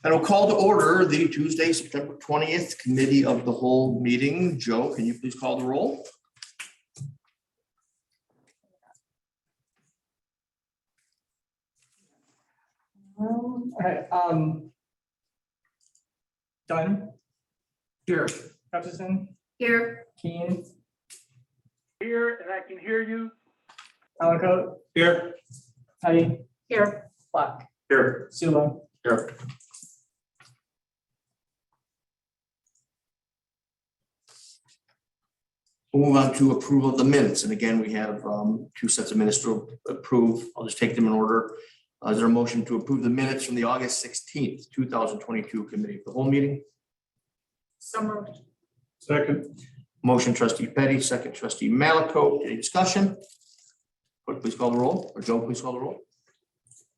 And we'll call to order the Tuesday, September 20th Committee of the Whole meeting. Joe, can you please call the roll? All right, Dunn. Here. Hutchison. Here. Keen. Here, and I can hear you. Ellicott. Here. Heidi. Here. Black. Here. Sula. Here. We'll move on to approval of the minutes. And again, we have two sets of minutes to approve. I'll just take them in order. Is there a motion to approve the minutes from the August 16th, 2022 Committee of the Whole meeting? So moved. Second. Motion trustee Petty, second trustee Malaco. Any discussion? Clerk, please call the roll, or Joe, please call the roll.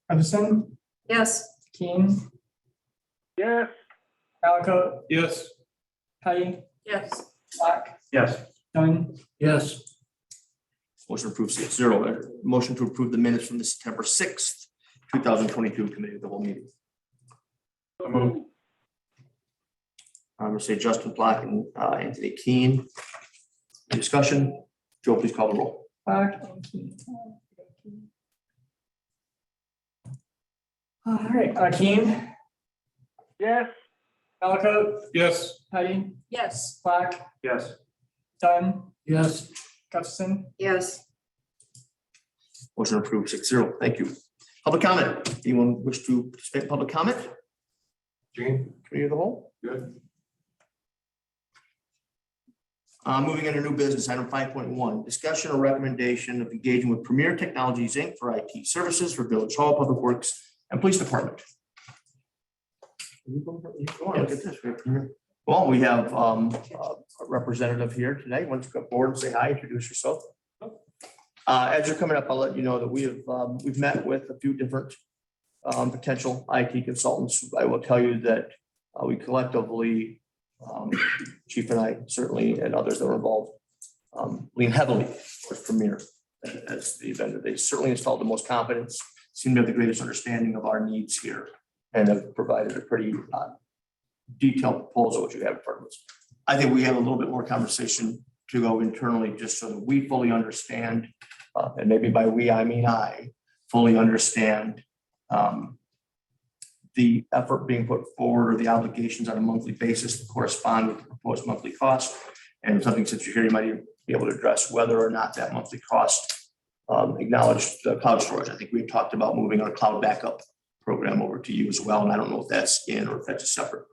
Hutchison. Yes. Keen. Yes. Ellicott. Yes. Heidi. Yes. Black. Yes. Dunn. Yes. Motion approved 6-0. Motion to approve the minutes from the September 6th, 2022 Committee of the Whole meeting. I'm going to say Justin Black and Anthony Keene. Any discussion? Joe, please call the roll. Black and Keen. All right, Keen. Yes. Ellicott. Yes. Heidi. Yes. Black. Yes. Dunn. Yes. Hutchison. Yes. Motion approved 6-0. Thank you. Public comment. Anyone wish to participate in public comment? Gene. Committee of the Whole? Good. Moving into new business, item 5.1, discussion or recommendation of engaging with Premier Technologies, Inc. for IT services for Village Hall, Public Works, and Police Department. Look at this. Well, we have a representative here today. Why don't you come forward and say hi, introduce yourself. As you're coming up, I'll let you know that we've met with a few different potential IT consultants. I will tell you that we collectively, Chief and I certainly, and others that were involved, lean heavily with Premier as the vendor. They certainly installed the most confidence, seem to have the greatest understanding of our needs here, and have provided a pretty detailed proposal, which you have in front of us. I think we have a little bit more conversation to go internally, just so that we fully understand, and maybe by we, I mean I, fully understand the effort being put forward or the obligations on a monthly basis to correspond with the proposed monthly cost. And something, since you're here, you might even be able to address whether or not that monthly cost acknowledged the cloud storage. I think we talked about moving our cloud backup program over to you as well. And I don't know if that's in or if that's a separate.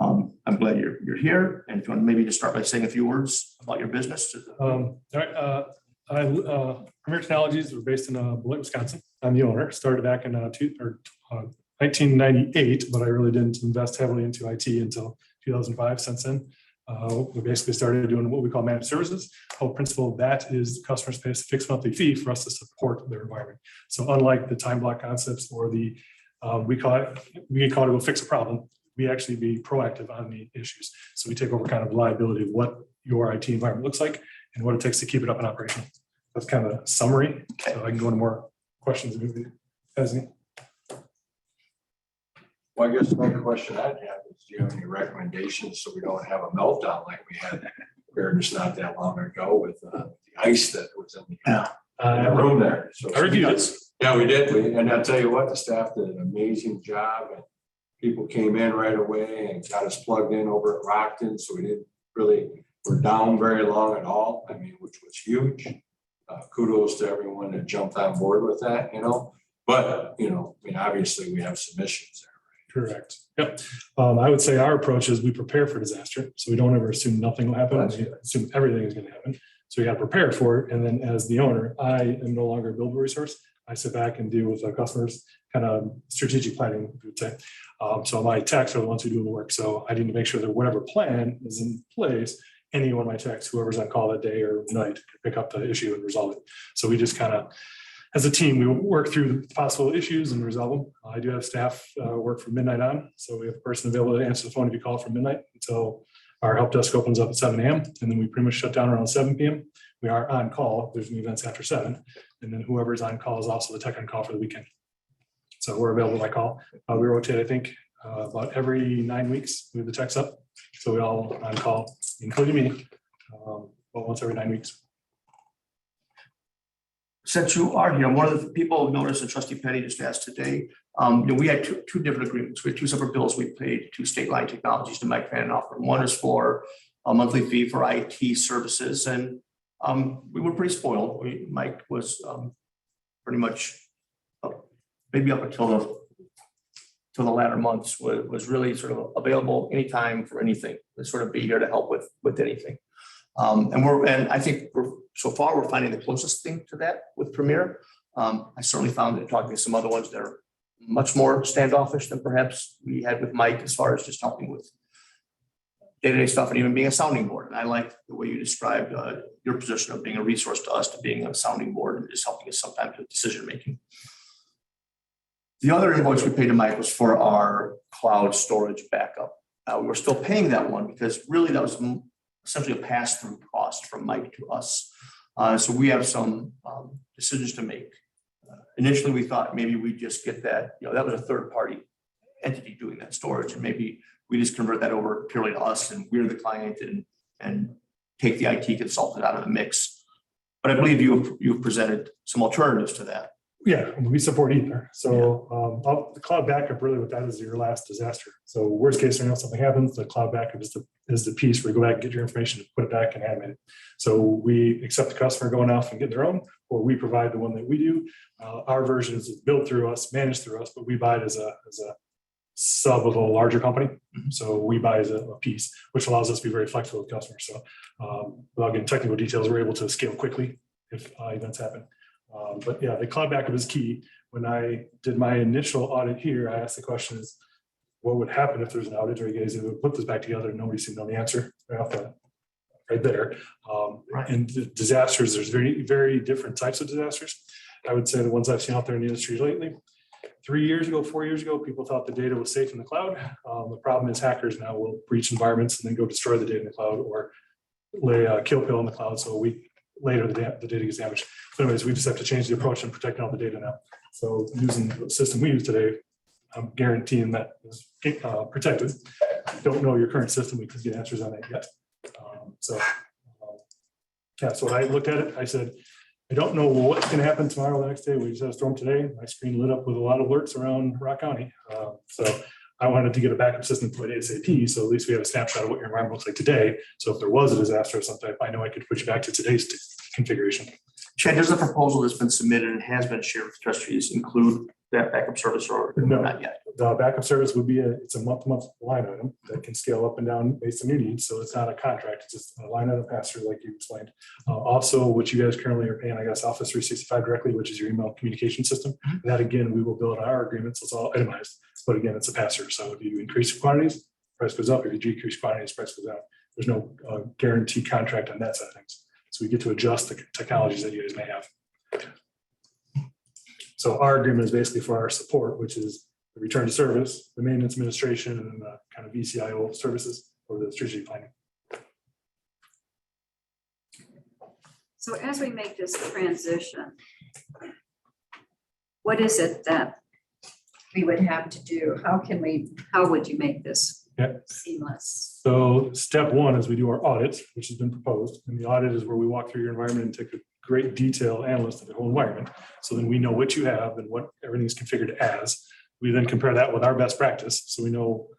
I'm glad you're here. And if you want to maybe just start by saying a few words about your business. All right. Premier Technologies, we're based in Beloit, Wisconsin. I'm the owner. Started back in 1998, but I really didn't invest heavily into IT until 2005. Since then, we basically started doing what we call managed services. The whole principle of that is customers pay us a fixed monthly fee for us to support their environment. So unlike the time block concepts or the we call it to go fix a problem, we actually be proactive on the issues. So we take over kind of liability of what your IT environment looks like and what it takes to keep it up and operational. That's kind of a summary. So I can go into more questions. Well, I guess one question I'd have is, do you have any recommendations so we don't have a meltdown like we had here just not that long ago with the ice that was in the room there? So I reviewed it. yeah, we did. And I'll tell you what, the staff did an amazing job, and people came in right away and got us plugged in over at Rockton. So we didn't really, we're down very long at all. I mean, which was huge. Kudos to everyone that jumped on board with that, but, I mean, obviously we have some issues there. Correct. Yep. I would say our approach is we prepare for disaster. So we don't ever assume nothing will happen. We assume everything is going to happen. So we got to prepare for it. And then as the owner, I am no longer a billable resource. I sit back and deal with our customers, kind of strategic planning, we would say. So my techs are the ones who do the work. So I need to make sure that whatever plan is in place, any one of my techs, whoever's on call that day or night, can pick up the issue and resolve it. So we just kind of, as a team, we work through possible issues and resolve them. I do have staff work from midnight on. So we have a person available to answer the phone if you call from midnight until our help desk opens up at 7 a.m. And then we pretty much shut down around 7 p.m. We are on call. There's new events after 7. And then whoever's on call is also the tech on call for the weekend. So we're available by call. We rotate, I think, About every 9 weeks, we have the techs up. So we all on call, including me, about once every 9 weeks. Since you are here, one of the people who noticed, and Trustee Petty just asked today, we had two different agreements. We had two separate bills we paid to State Line Technologies to Mike Vanoff. One is for a monthly fee for IT services, and we were pretty spoiled. Mike was pretty much maybe up until the latter months was really sort of available anytime for anything. To sort of be here to help with anything. And I think so far we're finding the closest thing to that with Premier. I certainly found that talking to some other ones that are much more standoffish than perhaps we had with Mike as far as just helping with day-to-day stuff and even being a sounding board. And I like the way you described your position of being a resource to us, to being a sounding board and just helping us sometimes with decision-making. The other invoice we paid to Mike was for our cloud storage backup. We're still paying that one because really that was essentially a pass-through cost from Mike to us. So we have some decisions to make. Initially, we thought maybe we just get that, that was a third-party entity doing that storage, and maybe we just convert that over purely to us, and we're the client, and take the IT consultant out of the mix. But I believe you've presented some alternatives to that. Yeah, we support either. So the cloud backup, really what that is your last disaster. So worst case scenario, something happens, the cloud backup is the piece where you go back and get your information, put it back and animate it. So we accept the customer going off and getting their own, or we provide the one that we do. Our version is built through us, managed through us, but we buy it as a sub of a larger company. So we buy as a piece, which allows us to be very flexible with customers. So without getting technical details, we're able to scale quickly if events happen. But yeah, the cloud backup is key. When I did my initial audit here, I asked the question is, what would happen if there's an outage, or you guys would put this back together and nobody seemed to know the answer right there. Right. And the disasters, there's very, very different types of disasters. I would say the ones I've seen out there in the industry lately, 3 years ago, 4 years ago, people thought the data was safe in the cloud. The problem is hackers now will breach environments and then go destroy the data in the cloud, or lay a kill pill in the cloud. So a week later, the data gets damaged. But anyways, we just have to change the approach and protecting all the data now. So using the system we use today, I'm guaranteeing that is protected. Don't know your current system, we could get answers on that yet. Yeah, so when I looked at it, I said, I don't know what's going to happen tomorrow, the next day. We just had a storm today. My screen lit up with a lot of alerts around Rock County. So I wanted to get a backup system put ASAP. So at least we have a snapshot of what your environment looks like today. So if there was a disaster of some type, I know I could put you back to today's configuration. Chad, does the proposal that's been submitted and has been shared with trustees include that backup service, or No. not yet? The backup service would be it's a month-to-month line item that can scale up and down based on your needs. So it's not a contract, it's just a line item pass-through like you explained. Also, what you guys currently are paying, I guess, Office 365 directly, which is your email communication system. That again, we will build our agreements. It's all itemized, but again, it's a pass-through. So if you increase quantities, price goes up. If you decrease quantities, price goes down. There's no guarantee contract on that side of things. So we get to adjust the technologies that you guys may have. So our agreement is basically for our support, which is the return to service, the maintenance administration, and then the kind of VCIO services or the strategic planning. So as we make this transition, what is it that we would have to do? How would you make this Yeah. seamless? So step one is we do our audit, which has been proposed. And the audit is where we walk through your environment and take a great detail analysis of the whole environment. So then we know what you have and what everything's configured as. We then compare that with our best practice. So we know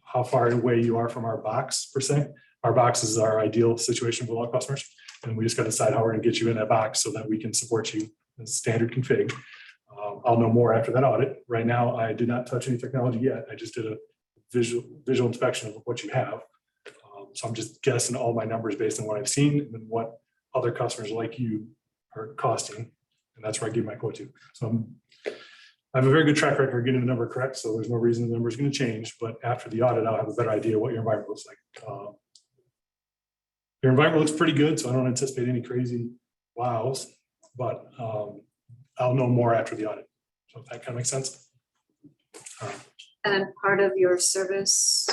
how far away you are from our box per se. Our box is our ideal situation for all customers. And we just got to decide how we're going to get you in that box so that we can support you in standard config. I'll know more after that audit. Right now, I did not touch any technology yet. I just did a visual inspection of what you have. So I'm just guessing all my numbers based on what I've seen and then what other customers like you are costing. And that's where I give my quote to. So I have a very good track record of getting the number correct. So there's no reason the number is going to change. But after the audit, I'll have a better idea what your environment looks like. Your environment looks pretty good. So I don't anticipate any crazy wows. But I'll know more after the audit. So if that kind of makes sense. And part of your service,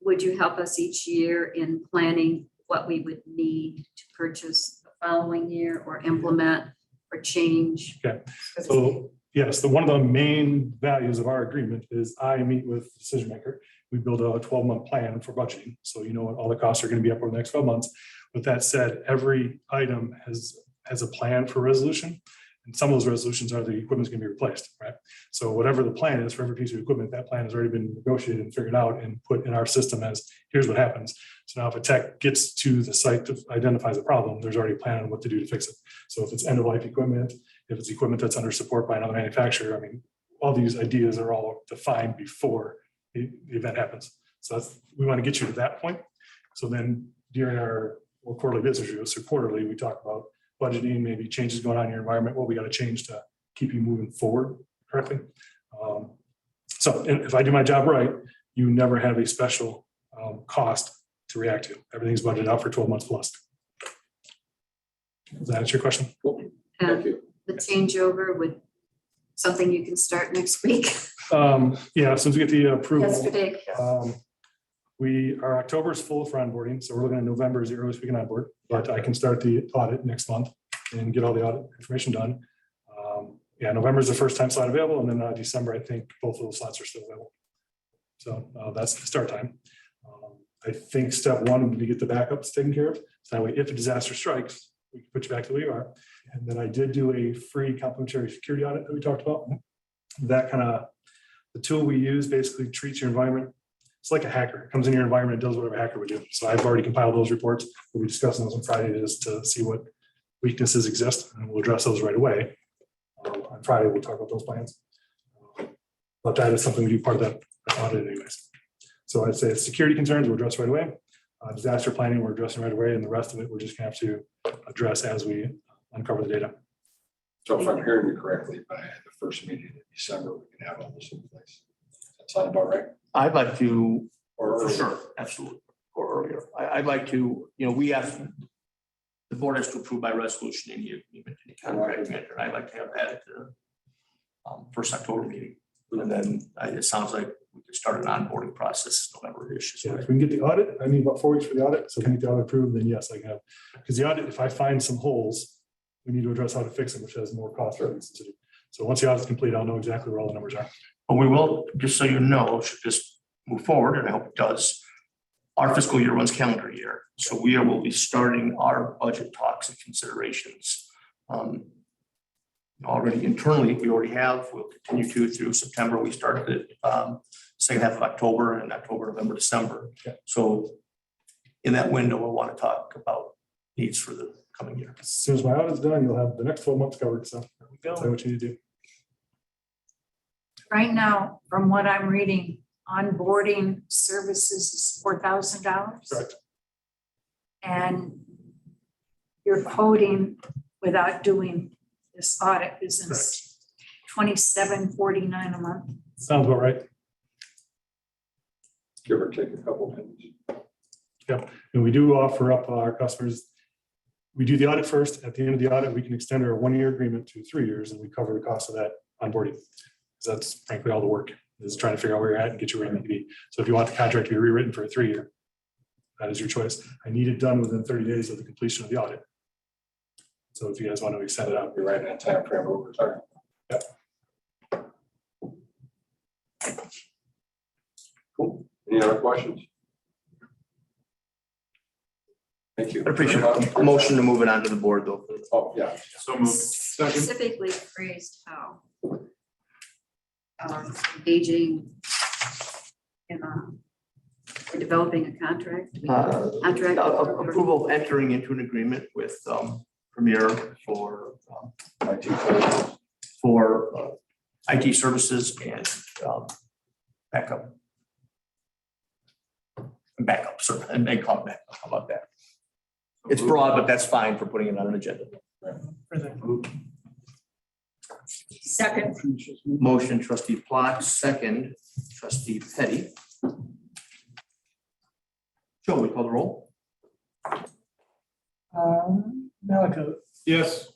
would you help us each year in planning what we would need to purchase the following year or implement or change? Okay. So Yes, one of the main values of our agreement is I meet with the decision maker. We build a 12-month plan for budgeting. So you know what all the costs are going to be up over the next 12 months. With that said, every item has a plan for resolution. And some of those resolutions are the equipment's going to be replaced, right? So whatever the plan is for every piece of equipment, that plan has already been negotiated and figured out and put in our system as, here's what happens. So now if a tech gets to the site to identifies a problem, there's already a plan on what to do to fix it. So if it's end-of-life equipment, if it's equipment that's under support by another manufacturer, I mean, all these ideas are all defined before the event happens. So we want to get you to that point. So then during our quarterly business review, so quarterly, we talk about budgeting, maybe changes going on in your environment, what we got to change to keep you moving forward correctly. So if I do my job right, you never have a special cost to react to. Everything's budgeted out for 12 months plus. Does that answer your question? Thank you. The changeover with something you can start next week. Yeah, since we get the approval. Yesterday. Our October is full for onboarding, so we're looking at November as the earliest we can onboard, but I can start the audit next month and get all the audit information done. Yeah, November is the first time slot available, and then December, I think both of those slots are still available. So that's the start time. I think step one would be to get the backups taken care of. So that way, if a disaster strikes, we can put you back to where you are. And then I did do a free complimentary security audit that we talked about. That the tool we use basically treats your environment. It's like a hacker. It comes in your environment, it does whatever a hacker would do. So I've already compiled those reports. We'll be discussing those on Friday just to see what weaknesses exist, and we'll address those right away. On Friday, we'll talk about those plans. But that is something we do part of that audit anyways. So I'd say security concerns we'll address right away. Disaster planning we're addressing right away, and the rest of it we're just gonna have to address as we uncover the data. So if I'm hearing you correctly, by the first meeting in December, we can have all this in place. That sound about right? I'd like to, Or for sure, absolutely, or earlier. I'd like to, we have, the board has to approve by resolution any agreement, any contract, and I'd like to have that at the first October meeting. And then it sounds like we could start an onboarding process November-ish. Yeah, if we can get the audit, I need about 4 weeks for the audit. So if we get the audit approved, then yes, I can have, because the audit, if I find some holes, we need to address how to fix them, which has more cost for us to do. So once the audit's complete, I'll know exactly where all the numbers are. But we will, just so you know, should just move forward, and I hope it does. Our fiscal year runs calendar year, so we will be starting our budget talks and considerations. Already internally, we already have, we'll continue to through September. We started the second half of October, and October, November, December. Okay. So in that window, we'll want to talk about needs for the coming year. As soon as my audit's done, you'll have the next 12 months covered. So that's what you need to do. Right now, from what I'm reading, onboarding services is $4,000. Correct. And your coding without doing this audit is $27.49 a month. Sounds about right. give or take a couple minutes. Yep. And we do offer up our customers. We do the audit first. At the end of the audit, we can extend our 1-year agreement to 3 years, and we cover the cost of that onboarding. So that's frankly all the work is trying to figure out where you're at and get you where you need to be. So if you want the contract to be rewritten for a 3-year, that is your choice. I need it done within 30 days of the completion of the audit. So if you guys want to extend it out, You're right in that time frame what we're talking. Yep. Cool. Any other questions? Thank you. I appreciate it. Motion to move it onto the board though. Oh, yeah. So moved. Specifically phrased how? Engaging in or developing a contract? Contract. Approval of entering into an agreement with Premier for IT services and backup. Backup, sir, and call backup. How about that? It's broad, but that's fine for putting it on an agenda. Second. Motion trustee Plot, second trustee Petty. Joe, we call the roll? Malaco, Yes.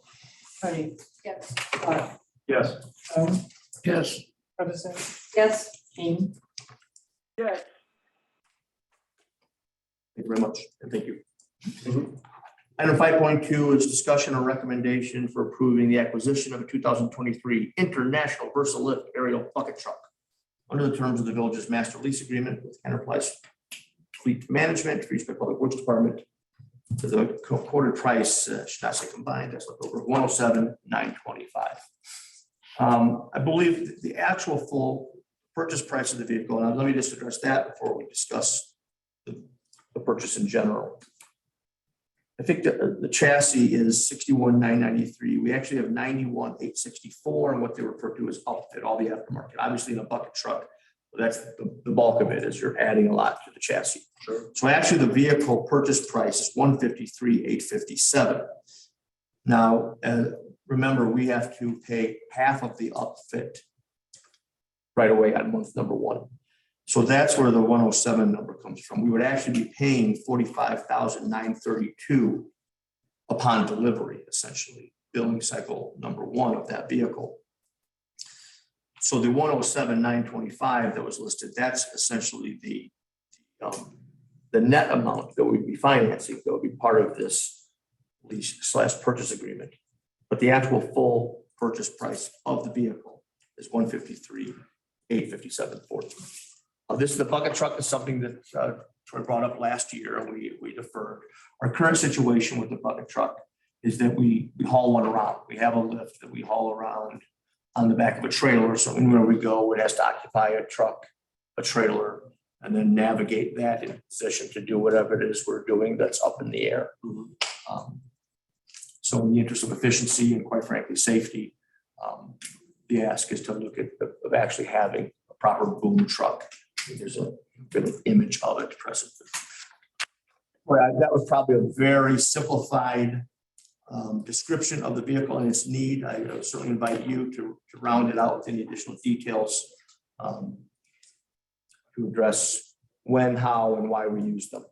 Petty, Yes. Clark, Yes. Yes. Hudson, Yes. King, Yes. Thank you very much, and thank you. Item 5.2 is discussion or recommendation for approving the acquisition of a 2023 International Versalift aerial bucket truck under the terms of the village's master lease agreement with Enterprise Fleet Management for use by Public Works Department. So the quoted price, should not say combined, that's over 107,925. I believe the actual full purchase price of the vehicle, and let me just address that before we discuss the purchase in general. I think the chassis is 61,993. We actually have 91,864, and what they refer to as upfit, all the aftermarket. Obviously, in a bucket truck, that's the bulk of it, is you're adding a lot to the chassis. Sure. So actually, the vehicle purchase price is 153,857. Now, remember, we have to pay half of the upfit right away on month number one. So that's where the 107 number comes from. We would actually be paying 45,932 upon delivery, essentially, billing cycle number one of that vehicle. So the 107,925 that was listed, that's essentially the net amount that we'd be financing, that would be part of this lease/purchase agreement. But the actual full purchase price of the vehicle is 153,857.40. This is the bucket truck, is something that Troy brought up last year, and we deferred. Our current situation with the bucket truck is that we haul one around. We have a lift that we haul around on the back of a trailer. So anywhere we go, it has to occupy a truck, a trailer, and then navigate that in position to do whatever it is we're doing that's up in the air. So in the interest of efficiency and quite frankly, safety, the ask is to look at of actually having a proper boom truck. There's a bit of image of it present. Well, that was probably a very simplified description of the vehicle and its need. I certainly invite you to round it out with any additional details to address when, how, and why we use them.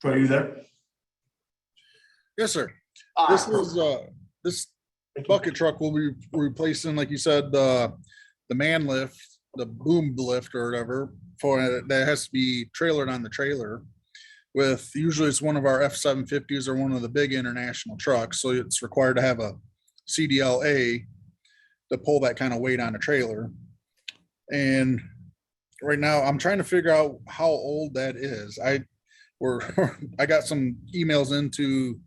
Troy, are you there? Yes, sir. This bucket truck will be replacing, like you said, the man lift, the boom lift or whatever, for that has to be trailered on the trailer. With usually it's one of our F-750s or one of the big international trucks, so it's required to have a CDLA to pull that kind of weight on a trailer. And right now, I'm trying to figure out how old that is. I got some emails into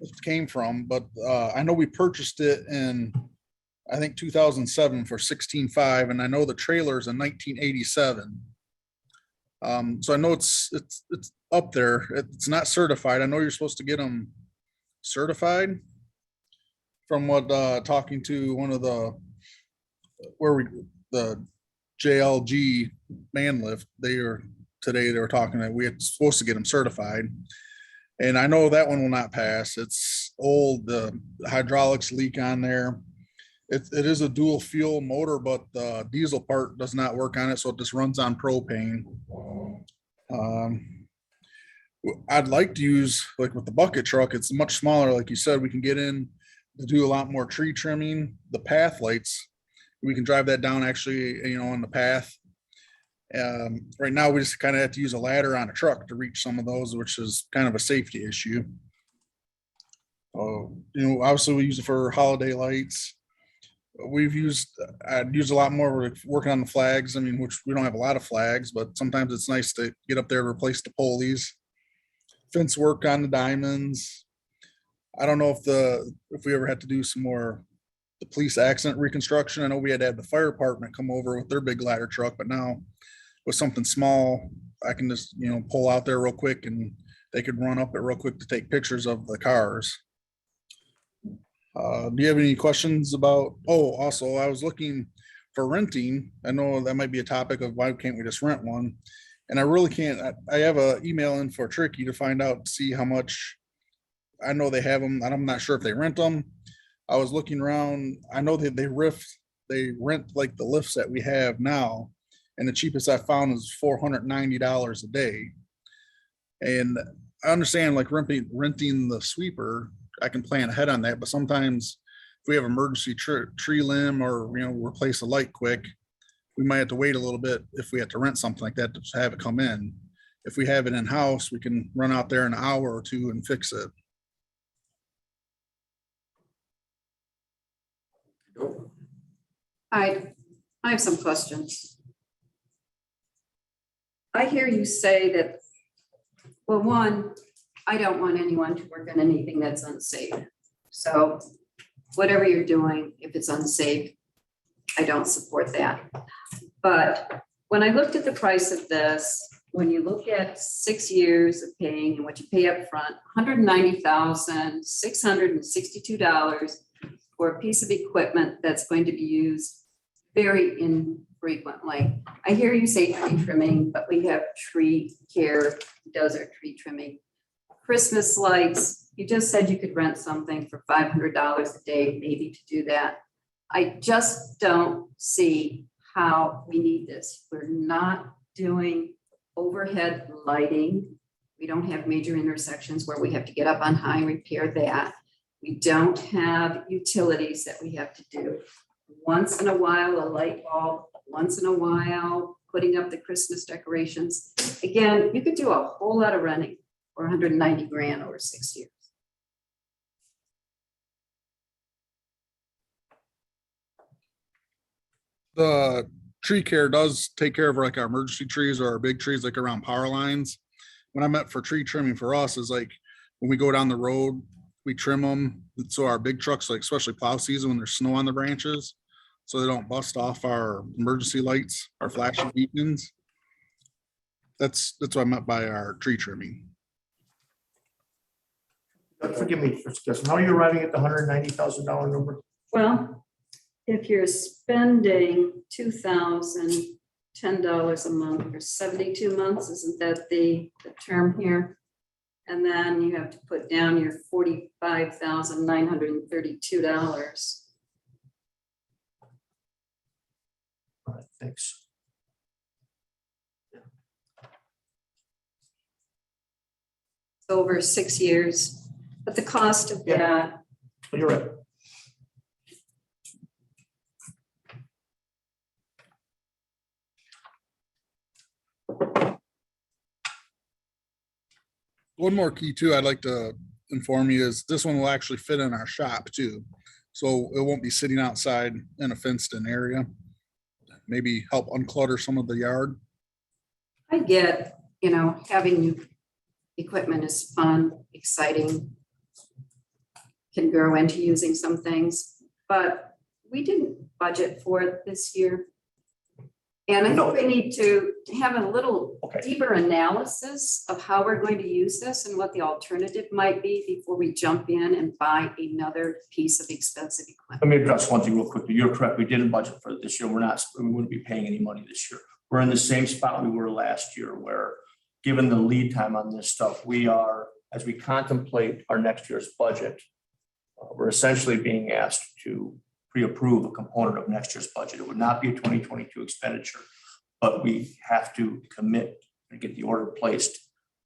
it came from, but I know we purchased it in, I think 2007 for 16.5, and I know the trailer's in 1987. So I know it's up there. It's not certified. I know you're supposed to get them certified. From what talking to one of the JLG man lift, they were talking that we were supposed to get them certified. And I know that one will not pass. It's old. The hydraulics leak on there. It is a dual fuel motor, but the diesel part does not work on it. So it just runs on propane. I'd like to use, like with the bucket truck, it's much smaller. Like you said, we can get in to do a lot more tree trimming. The path lights, we can drive that down actually, on the path. Right now, we just kind of have to use a ladder on a truck to reach some of those, which is kind of a safety issue. Obviously we use it for holiday lights. I'd use a lot more working on the flags. I mean, which we don't have a lot of flags, but sometimes it's nice to get up there, replace the pulleys, fence work on the diamonds. I don't know if we ever had to do some more the police accident reconstruction. I know we had to have the fire department come over with their big ladder truck, but now with something small, I can just, pull out there real quick and they could run up it real quick to take pictures of the cars. Do you have any questions about, also I was looking for renting. I know that might be a topic of why can't we just rent one? And I really can't, I have an email in for Tricky to find out, see how much. I know they have them and I'm not sure if they rent them. I was looking around. I know that they rent like the lifts that we have now. And the cheapest I found is $490 a day. And I understand like renting the sweeper, I can plan ahead on that. But sometimes if we have emergency tree limb or, replace a light quick, we might have to wait a little bit if we have to rent something like that to have it come in. if we have it in-house, we can run out there in an hour or two and fix it. I have some questions. I hear you say that, well, one, I don't want anyone to work on anything that's unsafe. So whatever you're doing, if it's unsafe, I don't support that. But when I looked at the price of this, when you look at 6 years of paying and what you pay up front, $190,662 for a piece of equipment that's going to be used very infrequently. I hear you say tree trimming, but we have tree care, who does our tree trimming. Christmas lights, you just said you could rent something for $500 a day, maybe to do that. I just don't see how we need this. We're not doing overhead lighting. We don't have major intersections where we have to get up on high and repair that. We don't have utilities that we have to do. Once in a while, a light bulb, once in a while, putting up the Christmas decorations. Again, you could do a whole lot of renting for 190 grand over 6 years. The tree care does take care of like our emergency trees or our big trees, like around power lines. What I meant for tree trimming for us is like when we go down the road, we trim them. So our big trucks, like especially plow season, when there's snow on the branches, so they don't bust off our emergency lights, our flashing beacons. That's what I meant by our tree trimming. Forgive me for suggesting, how are you arriving at the $190,000 number? Well, if you're spending $2,010 a month for 72 months, isn't that the term here? And then you have to put down your $45,932. All right, thanks. Over 6 years, but the cost of Yeah. that, You're right. One more key too, I'd like to inform you is this one will actually fit in our shop too. So it won't be sitting outside in a fenced in area. Maybe help unclutter some of the yard. I get, having new equipment is fun, exciting, can grow into using some things, but we didn't budget for it this year. And I No. think we need to have a little Okay. deeper analysis of how we're going to use this and what the alternative might be before we jump in and buy another piece of expensive equipment. Let me address one thing real quickly. You're correct. We didn't budget for it this year. We wouldn't be paying any money this year. We're in the same spot we were last year where, given the lead time on this stuff, we are, as we contemplate our next year's budget, we're essentially being asked to pre-approve a component of next year's budget. It would not be a 2022 expenditure, but we have to commit and get the order placed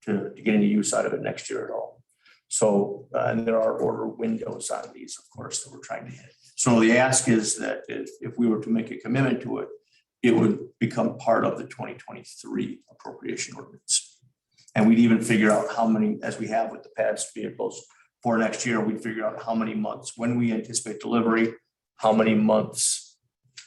to get any use out of it next year at all. So, and there are order windows on these, of course, that we're trying to hit. So the ask is that if we were to make a commitment to it, it would become part of the 2023 appropriation ordinance. And we'd even figure out how many, as we have with the past vehicles for next year, we'd figure out how many months, when we anticipate delivery, how many months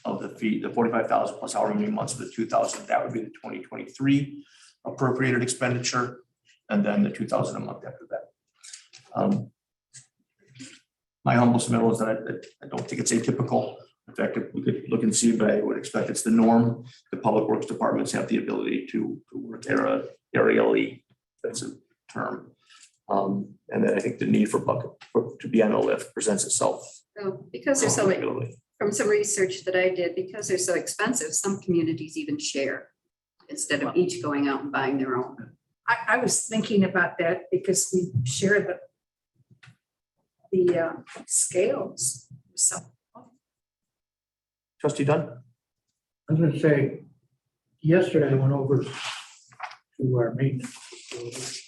of the fee, the 45,000 plus however many months of the 2,000, that would be the 2023 appropriated expenditure, and then the 2,000 a month after that. My humble submittal is that I don't think it's atypical. In fact, if we could look and see, but I would expect it's the norm. The public works departments have the ability to work aerially, that's a term. And then I think the need for bucket to be on a lift presents itself. So because they're so, regularly. from some research that I did, because they're so expensive, some communities even share instead of each going out and buying their own. I was thinking about that because we share the scales. So Trustee Dunn? I was gonna say, yesterday I went over to our maintenance facility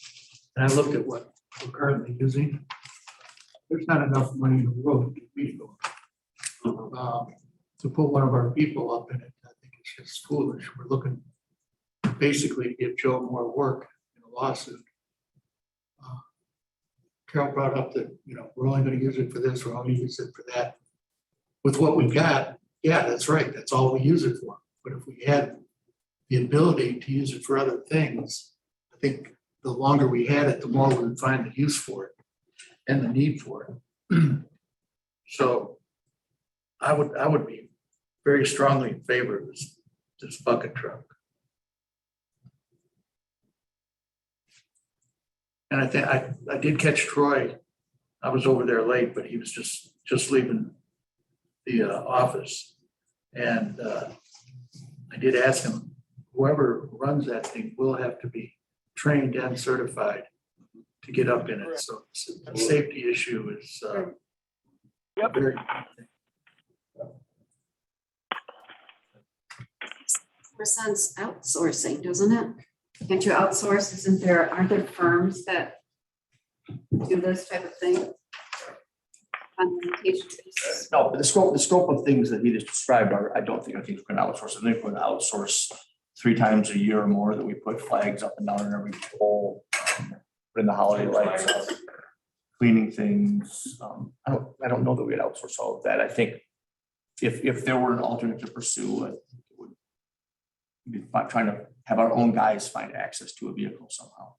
and I looked at what we're currently using. There's not enough money in the world to be to put one of our people up in it. I think it's just foolish. We're looking basically to give Joe more work lawsuit. Carol brought up that, we're only gonna use it for this, we're only gonna use it for that. With what we've got, yeah, that's right, that's all we use it for. But if we had the ability to use it for other things, I think the longer we had it, the more we would find the use for it and the need for it. So I would be very strongly in favor of this bucket truck. And I think I did catch Troy. I was over there late, but he was just leaving the office. And I did ask him, whoever runs that thing will have to be trained and certified to get up in it. So the safety issue is very. More sense outsourcing, doesn't it? Can't you outsource? Aren't there firms that do this type of thing? On a rotation basis? No, but the scope of things that he just described I don't think we're going to outsource. I think we're going to outsource 3 times a year or more, that we put flags up and down in every pole, put in the holiday lights, cleaning things. I don't know that we'd outsource all of that. I think if there were an alternate to pursue, it would be trying to have our own guys find access to a vehicle somehow.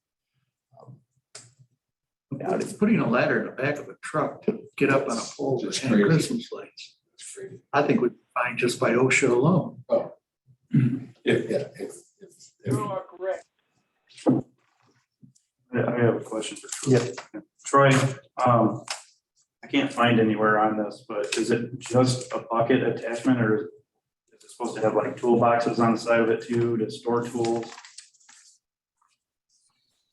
Yeah, it's putting a ladder in the back of a truck to get up on a pole Just and crazy. Christmas lights. I think we'd find just by OSHA alone. Oh. If You are correct. I have a question for Troy. Yeah. Troy, I can't find anywhere on this, but is it just a bucket attachment, or is it supposed to have like toolboxes on the side of it too, to store tools?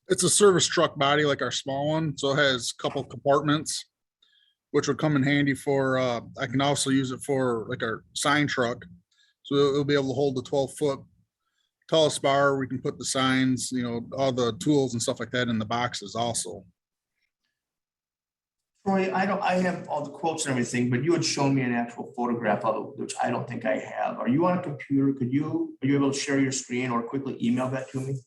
It's a service truck body like our small one, so it has a couple compartments, which would come in handy for, I can also use it for like our sign truck. So it'll be able to hold the 12-foot tallest bar. We can put the signs, all the tools and stuff like that in the boxes also. Troy, I have all the quotes and everything, but you had shown me an actual photograph of it, which I don't think I have. Are you on a computer? Are you able to share your screen or quickly email that to me?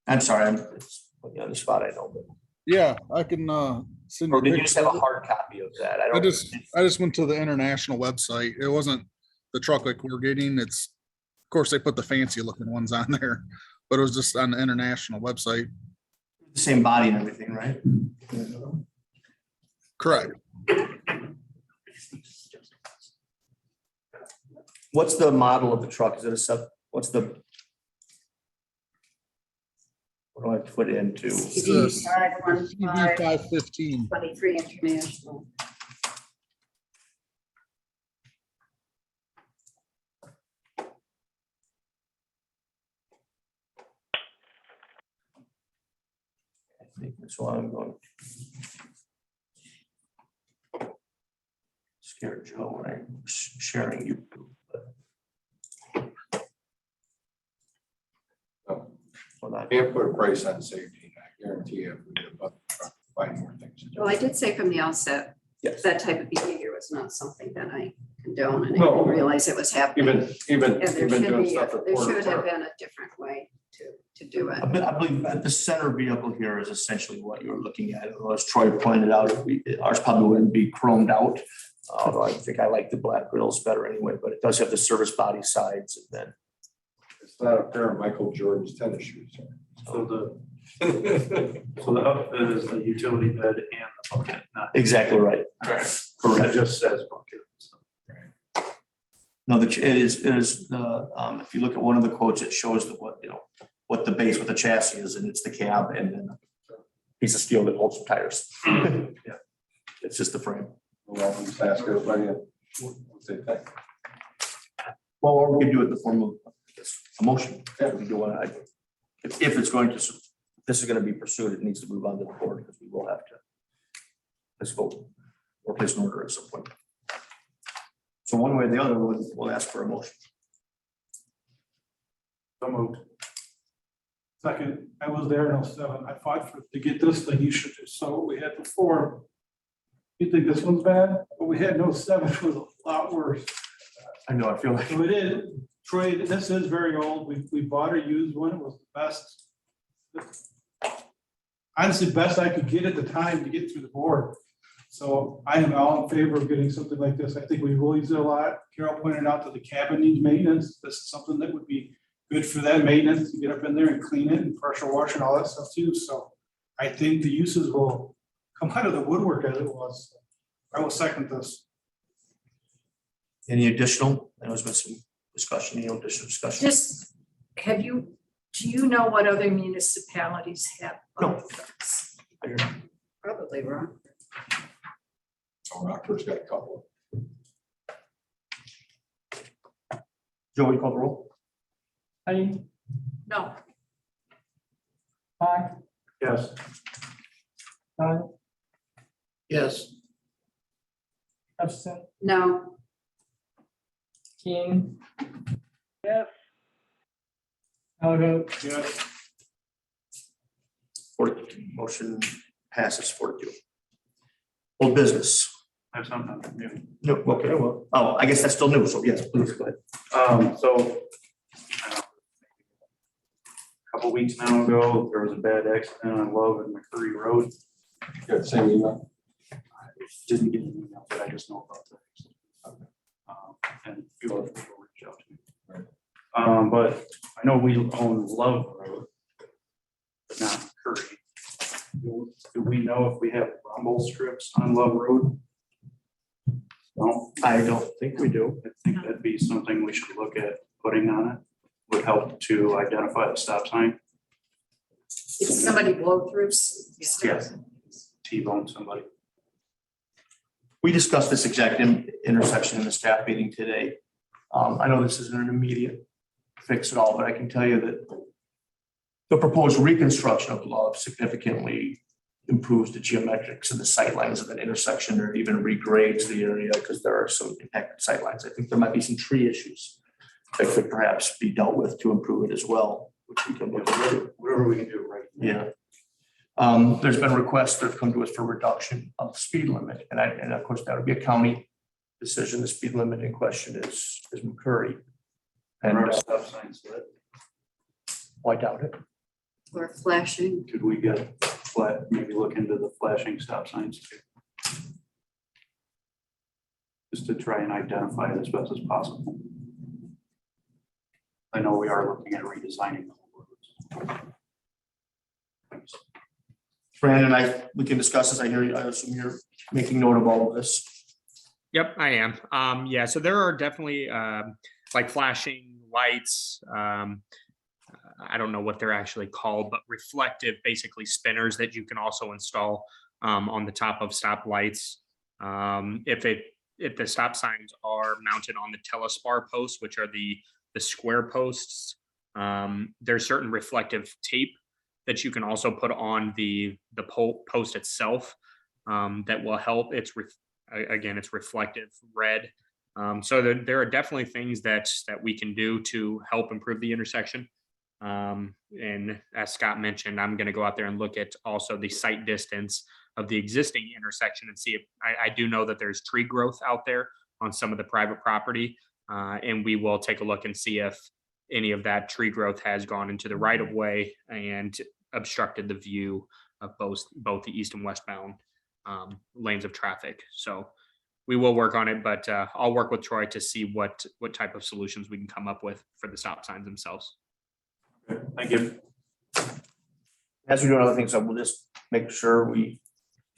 I'm sorry, I'm putting you on the spot, I know, but. Yeah, I can send you Or a did you just have a picture. hard copy of that? I just went to the international website. It wasn't the truck like we're getting. It's, of course, they put the fancy looking ones on there, but it was just on the international website. The same body and everything, right? Correct. What's the model of the truck? Is it a sub, what do I put into? CD 515 515. 23 International. I think that's why I'm going. Scared Joe, right? Sharing you. can't put a price on safety, I guarantee you, if we did a bucket truck, find more things to do. Well, I did say from the outset, Yes. that type of behavior was not something that I condone, and I No. didn't realize it was happening. Even And there should doing be, stuff at there Porter should have Park. been a different way to do it. I believe that the center vehicle here is essentially what you're looking at. As Troy pointed out, ours probably wouldn't be chromed out. Although I think I like the black grills better anyway, but it does have the service body sides and then. It's not a pair of Michael Jordan's tennis shoes. So the outfit is the utility bed and the bucket, not. Exactly right. It Correct. just says bucket. So. No, it is the, if you look at one of the quotes, it shows the what the base, what the chassis is, and it's the cab and then a piece of steel that holds some tires. Yeah, it's just the frame. Well, just ask everybody what they think. Well, or we could do it in the form of a motion. Yeah, we do want to, if it's going to, this is going to be pursued, it needs to move on to the board because we will have to. Let's vote or place an order at some point. So one way or the other, we'll ask for a motion. So moved. Second, I was there in 07. I fought to get this thing. You should have saw what we had before. You think this one's bad? What we had in 07 was a lot worse. I know, I feel like. So it is, Troy, this is very old. We bought a used one. It was the best. Honestly, best I could get at the time to get through the board. So I am all in favor of getting something like this. I think we will use it a lot. Carol pointed out that the cabin needs maintenance. This is something that would be good for that maintenance, to get up in there and clean it and pressure wash and all that stuff too. So I think the uses will come out of the woodwork as it was. I will second this. Any additional, I know there's been some discussion, additional discussion? Just, do you know what other municipalities have? No. bucket trucks? Probably wrong. So Rockford's got a couple. Joe, will you call the roll? No, Yes. Yes, No, Yes. Motion passes 4-2. Old business. I have something new. No, okay, well, oh, I guess that's still new, so yes, please go ahead. So a couple weeks now ago, there was a bad accident on Love and McCurry Road. Got the same email? I didn't get an email, but I just know about that. And a few other people reached out to me. Right. But I know we own Love Road, but not McCurry. Do we know if we have rumble strips on Love Road? No, I don't think we do. I think that'd be something we should look at putting on it. Would help to identify the stop sign. if somebody blow through. Yes. T-bone somebody. We discussed this exact intersection in the staff meeting today. I know this isn't an immediate fix at all, but I can tell you that the proposed reconstruction of Love significantly improves the geometrics and the sightlines of an intersection, or even regrades the area because there are some impacted sightlines. I think there might be some tree issues that could perhaps be dealt with to improve it as well, which we can look into. Whatever we can do right now. Yeah. There's been requests that have come to us for reduction of the speed limit, and of course, that would be a county decision. The speed limit in question is McCurry. And Our stop signs lit. I doubt it. or flashing. Could we get maybe look into the flashing stop signs too? Just to try and identify it as best as possible. I know we are looking at redesigning the whole roads. Brandon, we can discuss this. I hear you. I assume you're making note of all of this. Yep, I am. Yeah, so there are definitely like flashing lights. I don't know what they're actually called, but reflective, basically spinners that you can also install on the top of stop lights. If the stop signs are mounted on the telespar posts, which are the square posts, there's certain reflective tape that you can also put on the post itself that will help. Again, it's reflective red. So there are definitely things that we can do to help improve the intersection. And as Scott mentioned, I'm going to go out there and look at also the sight distance of the existing intersection and see if I do know that there's tree growth out there on some of the private property. And we will take a look and see if any of that tree growth has gone into the right of way and obstructed the view of both the east and westbound lanes of traffic. So we will work on it, but I'll work with Troy to see what type of solutions we can come up with for the stop signs themselves. Okay, thank you. As we do other things, we'll just make sure we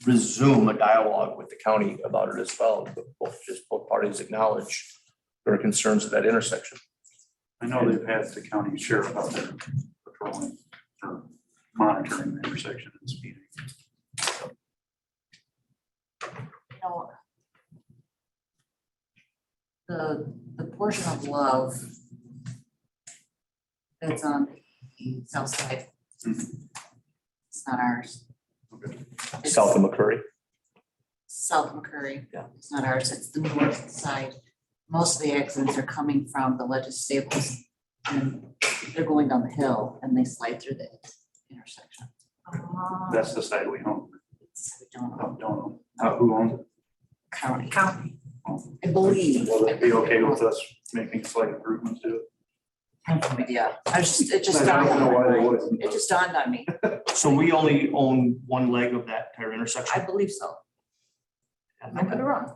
resume a dialogue with the county about it as well. Both parties acknowledge their concerns at that intersection. I know they've had the county sheriff out there patrolling or monitoring the intersection and speeding. know, the portion of Love that's on the south side, it's not ours. It's South of McCurry. South McCurry. Yeah. It's not ours, it's the north side. Most of the accidents are coming from the legislative and they're going down the hill and they slide through the intersection. That's the side we own. We don't know. Who owns it? County, County. I believe. Will it be okay with us making slight improvements to it? Yeah, it just I dawned don't know why they on me. wouldn't. It just dawned on me. So we only own one leg of that entire I intersection? believe so. I could be wrong.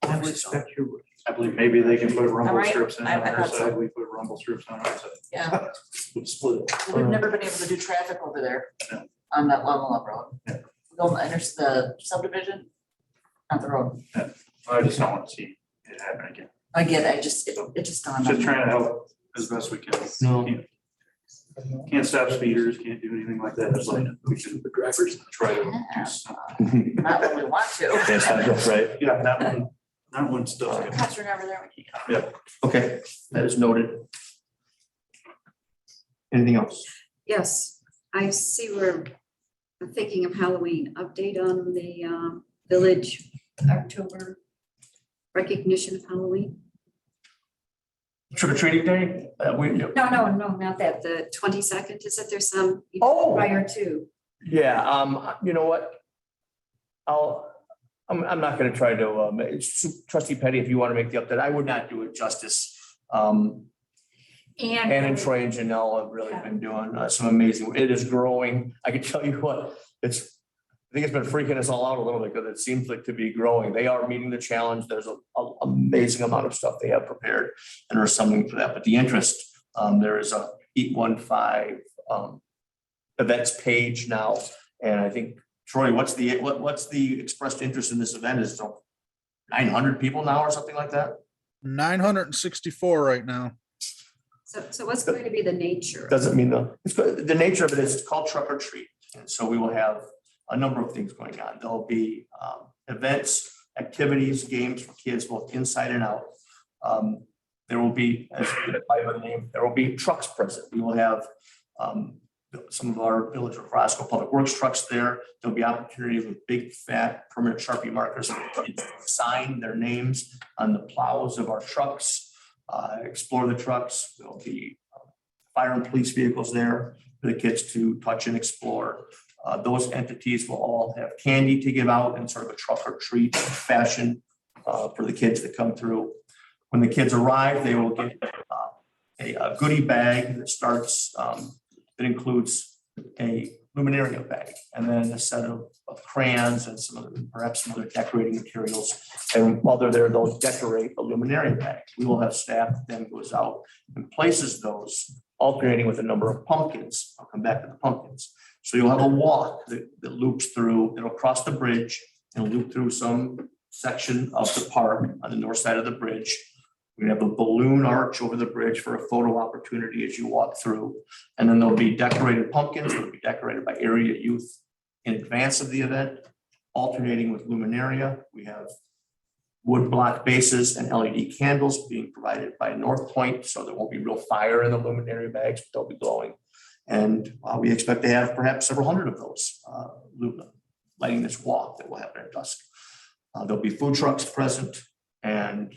I would expect you. I believe maybe they can put rumble Alright, strips in I on their thought so. side, we put rumble strips on our side. Yeah, Split it. we've never been able to do traffic over there Yeah. on that level of road. Yeah. We don't enter the subdivision, not the road. I just don't want to see it happen again. I get it, it just dawned on Just me. trying to help as best we can. No. Can't stop speeders, can't do anything like that. It's like we should, the drivers try to do something. Not when we want to. Yes, that's right. Yeah, not when stuff. gets- Cops are never there when you need them. Okay, that is noted. Anything else? Yes, I see we're thinking of Halloween, update on the village October recognition of Halloween. Trick or treating day? No, not that, the 22nd, is that there's some Oh. prior to? Yeah, you know what? I'm not gonna try to, trustee Petty, if you want to make the update, I would not do it justice. Ann and Troy and Janelle have really been doing some amazing, it is growing. I can tell you what, I think it's been freaking us all out a little bit because it seems like to be growing. They are meeting the challenge. There's an amazing amount of stuff they have prepared and are assembling for that. But the interest, there is a Eat 1-5 events page now. And I think, Troy, what's the expressed interest in this event? Is it 900 people now or something like that? 964 right now. So what's going to be the nature? Doesn't mean the nature of it is it's called Truck or Treat. And so we will have a number of things going on. There'll be events, activities, games for kids, both inside and out. There will be, as by the name, there will be trucks present. We will have some of our Village of Roscoe Public Works trucks there. There'll be opportunities with big, fat, permanent Sharpie markers for kids to sign their names on the plows of our trucks, explore the trucks. There'll be fire and police vehicles there for the kids to touch and explore. Those entities will all have candy to give out in sort of a truck or treat fashion for the kids that come through. When the kids arrive, they will get a goodie bag that starts, that includes a luminaria bag and then a set of crayons and perhaps some other decorating materials. And while they're there, they'll decorate a luminaria bag. We will have staff that then goes out and places those, alternating with a number of pumpkins. I'll come back to the pumpkins. So you'll have a walk that loops through, it'll cross the bridge and loop through some section of the park on the north side of the bridge. We're gonna have a balloon arch over the bridge for a photo opportunity as you walk through. And then there'll be decorated pumpkins that'll be decorated by area youth in advance of the event, alternating with luminaria. We have wood block bases and LED candles being provided by North Point, so there won't be real fire in the luminaria bags, but they'll be glowing. And we expect to have perhaps several hundred of those lighting this walk that will happen at dusk. There'll be food trucks present and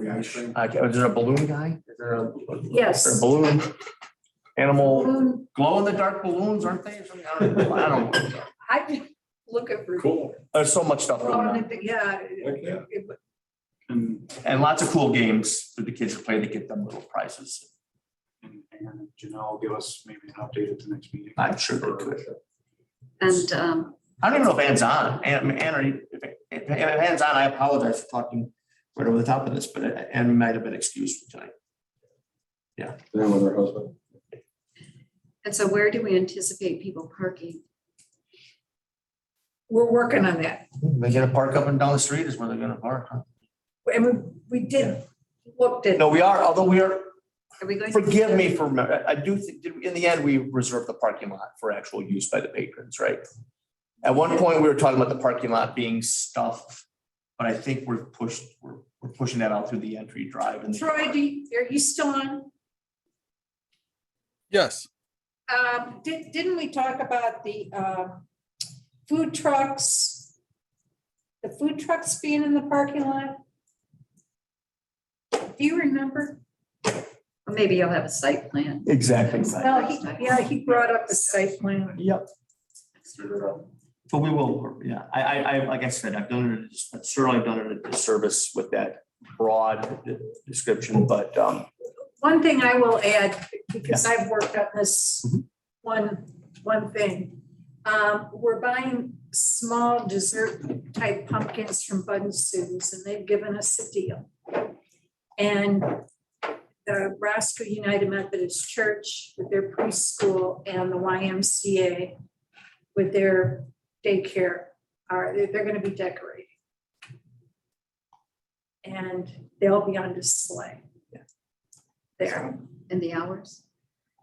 Ice cream. is there a balloon guy? Is there a Yes. balloon animal, glow in the dark balloons, aren't they? I don't know. I've been looking for. Cool. There's so much stuff going on. Yeah. Yeah. And lots of cool games for the kids to play to get them little prizes. And Janelle will give us maybe an update at the next meeting. I'm sure they could. And I don't even know if Ann's on. Ann, if Ann's on, I apologize for talking right over the top of this, but Ann might have been excused for tonight. Then with her husband. And so where do we anticipate people parking? We're working on that. They're gonna park up and down the street is where they're gonna park. Huh? And we did looked at. No, we are, although we are, Are we going? forgive me for, I do think, in the end, we reserved the parking lot for actual use by the patrons, right? At one point, we were talking about the parking lot being stuffed, but I think we're pushing that out through the entry drive. And Troy, are you still on? Yes, Didn't we talk about the food trucks? The food trucks being in the parking lot? Do you remember? Or maybe you'll have a site plan. Exactly. No, he brought up the site plan. Yep. But we will, yeah, I, like I said, I've done it, certainly done it a disservice with that broad description, but One thing I will add, because I've worked on this one thing. We're buying small dessert type pumpkins from Bud and Sue's, and they've given us a deal. And the Roscoe United Methodist Church with their preschool and the YMCA with their daycare they're gonna be decorating. And they'll be on display. There. And the hours?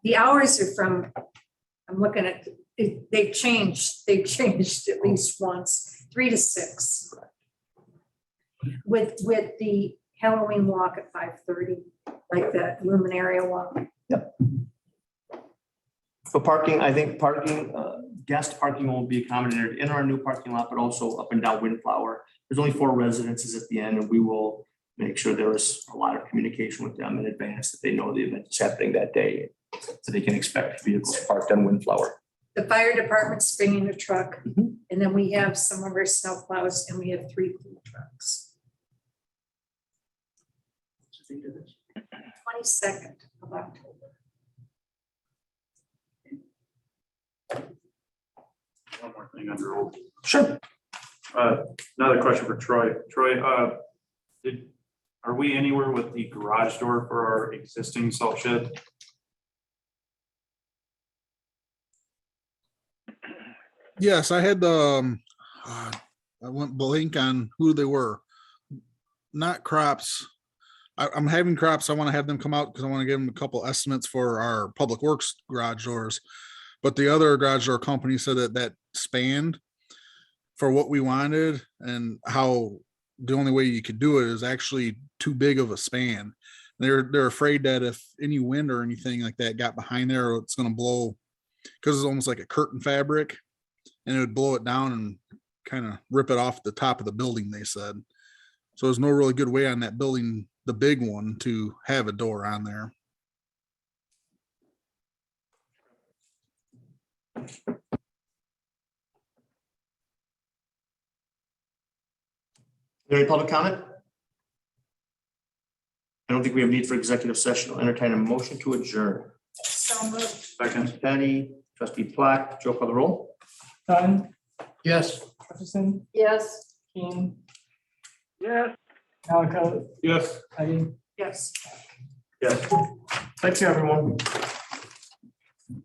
The hours are from, I'm looking at, they've changed at least once, 3 to 6. With the Halloween walk at 5:30, like the Luminaria walk. for parking, I think guest parking will be accommodated in our new parking lot, but also up and down Windflower. There's only 4 residences at the end, and we will make sure there is a lot of communication with them in advance, that they know the event is happening that day, so they can expect vehicles parked on Windflower. The fire department's bringing a truck, Mhm. and then we have some of our snow plows, and we have 3 food trucks. 22nd of October. One more thing under old. Sure. Another question for Troy. Troy, are we anywhere with the garage door for our existing salt shed? Yes, I had I went blank on who they were. Not Crops. I'm having Crops. I want to have them come out because I want to give them a couple estimates for our public works garage doors. But the other garage door company said that spanned for what we wanted, and how the only way you could do it is actually too big of a span. They're afraid that if any wind or anything like that got behind there, it's going to blow, because it's almost like a curtain fabric, and it would blow it down and kind of rip it off the top of the building, they said. So there's no really good way on that building, the big one, to have a door on there. Any public comment? I don't think we have need for executive session. I'll entertain a motion to adjourn. So moved. Second. Patty, trustee Plack, Joe, call the roll. Dunn. Yes. Jefferson. Yes. King. Yes. Malachi. Yes. Heidi. Yes. Yes. Thank you, everyone.